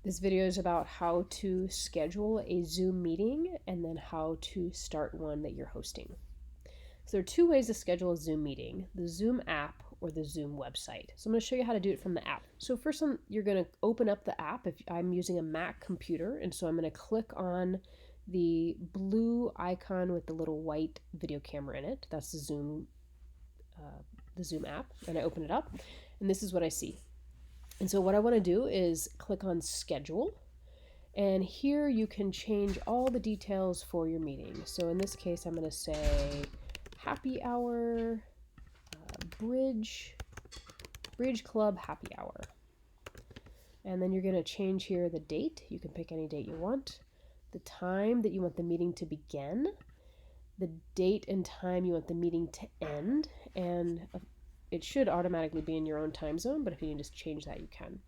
This video is about how to schedule a Zoom meeting and then how to start one that you're hosting. So there are two ways to schedule a Zoom meeting, the Zoom app or the Zoom website. So I'm going to show you how to do it from the app. So first you're going to open up the app. If I'm using a Mac computer, and so I'm going to click on the blue icon with the little white video camera in it. That's the Zoom app. And I open it up, and this is what I see. And so what I want to do is click on schedule. And here you can change all the details for your meeting. So in this case, I'm going to say happy hour, bridge club happy hour. And then you're going to change here the date. You can pick any date you want. The time that you want the meeting to begin. The date and time you want the meeting to end. And it should automatically be in your own time zone, but if you need to change that, you can.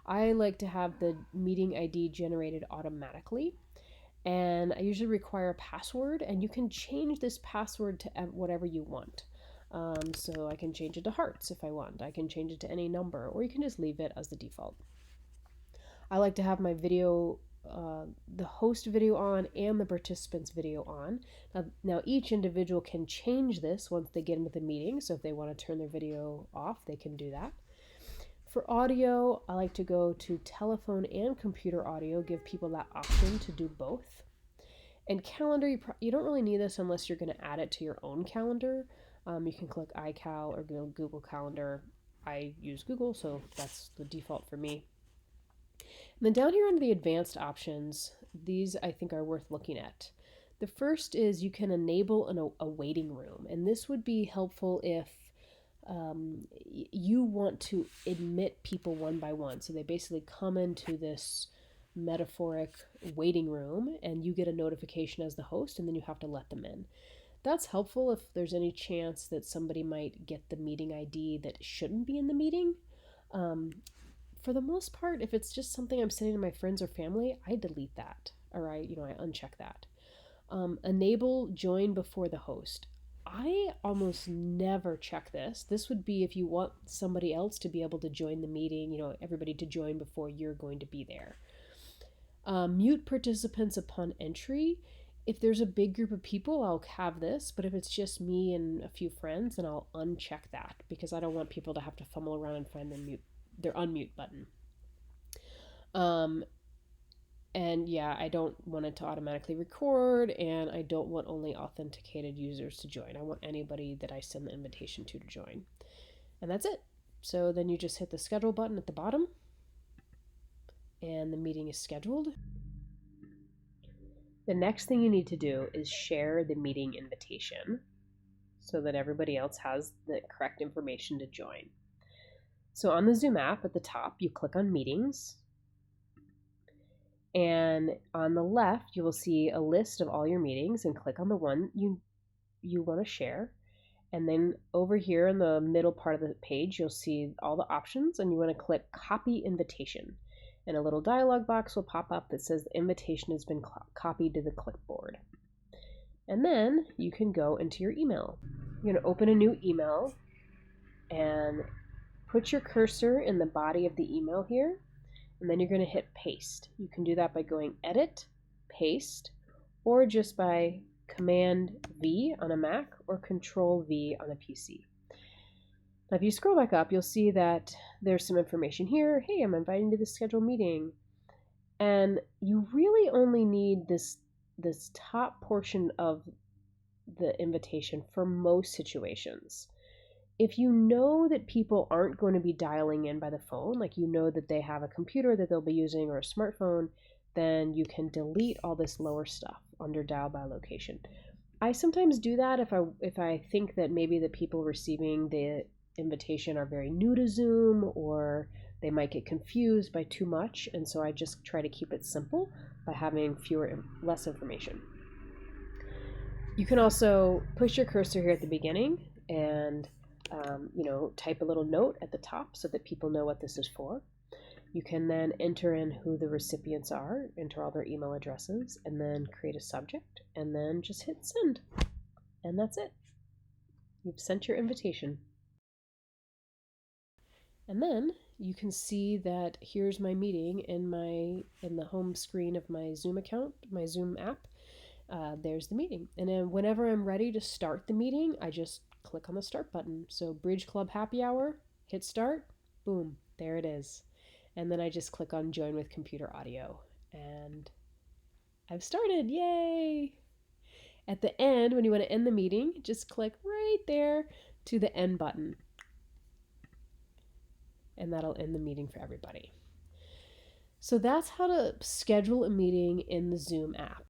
I like to have the meeting ID generated automatically, and I usually require a password, and you can change this password to whatever you want. So I can change it to hearts if I want. I can change it to any number, or you can just leave it as the default. I like to have my video, the host video on and the participants video on. Now each individual can change this once they get into the meeting, so if they want to turn their video off, they can do that. For audio, I like to go to telephone and computer audio, give people that option to do both. And calendar, you don't really need this unless you're going to add it to your own calendar. You can click iCal or Google Calendar. I use Google, so that's the default for me. And then down here under the advanced options, these I think are worth looking at. The first is you can enable a waiting room, and this would be helpful if you want to admit people one by one. So they basically come into this metaphoric waiting room and you get a notification as the host, and then you have to let them in. That's helpful if there's any chance that somebody might get the meeting ID that shouldn't be in the meeting. For the most part, if it's just something I'm sending to my friends or family, I delete that, or I uncheck that. Enable join before the host. I almost never check this. This would be if you want somebody else to be able to join the meeting, everybody to join before you're going to be there. Mute participants upon entry. If there's a big group of people, I'll have this, but if it's just me and a few friends, then I'll uncheck that because I don't want people to have to fumble around and find their unmute button. And yeah, I don't want it to automatically record, and I don't want only authenticated users to join. I want anybody that I send the invitation to join. And that's it. So then you just hit the schedule button at the bottom, and the meeting is scheduled. The next thing you need to do is share the meeting invitation so that everybody else has the correct information to join. So on the Zoom app at the top, you click on Meetings. And on the left, you will see a list of all your meetings, and click on the one you want to share. And then over here in the middle part of the page, you'll see all the options, and you want to click Copy Invitation. And a little dialog box will pop up that says the invitation has been copied to the clipboard. And then you can go into your email. You're going to open a new email and put your cursor in the body of the email here. And then you're going to hit paste. You can do that by going edit, paste, or just by Command V on a Mac or Control V on a PC. Now if you scroll back up, you'll see that there's some information here. Hey, I'm inviting you to the scheduled meeting. And you really only need this top portion of the invitation for most situations. If you know that people aren't going to be dialing in by the phone, like that they have a computer that they'll be using or a smartphone, then you can delete all this lower stuff under dial by location. I sometimes do that if I think that maybe the people receiving the invitation are very new to Zoom, or they might get confused by too much, and so I just try to keep it simple by having less information. You can also push your cursor here at the beginning and type a little note at the top so that people know what this is for. You can then enter in who the recipients are, enter all their email addresses, and then create a subject, and then just hit send. And that's it. You've sent your invitation. And then you can see that here's my meeting in the home screen of my Zoom account, my Zoom app. There's the meeting. And then whenever I'm ready to start the meeting, I just click on the start button. So Bridge Club Happy Hour, hit start, boom, there it is. And then I just click on join with computer audio and I've started, yay! At the end, when you want to end the meeting, just click right there to the end button. And that'll end the meeting for everybody. So that's how to schedule a meeting in the Zoom app.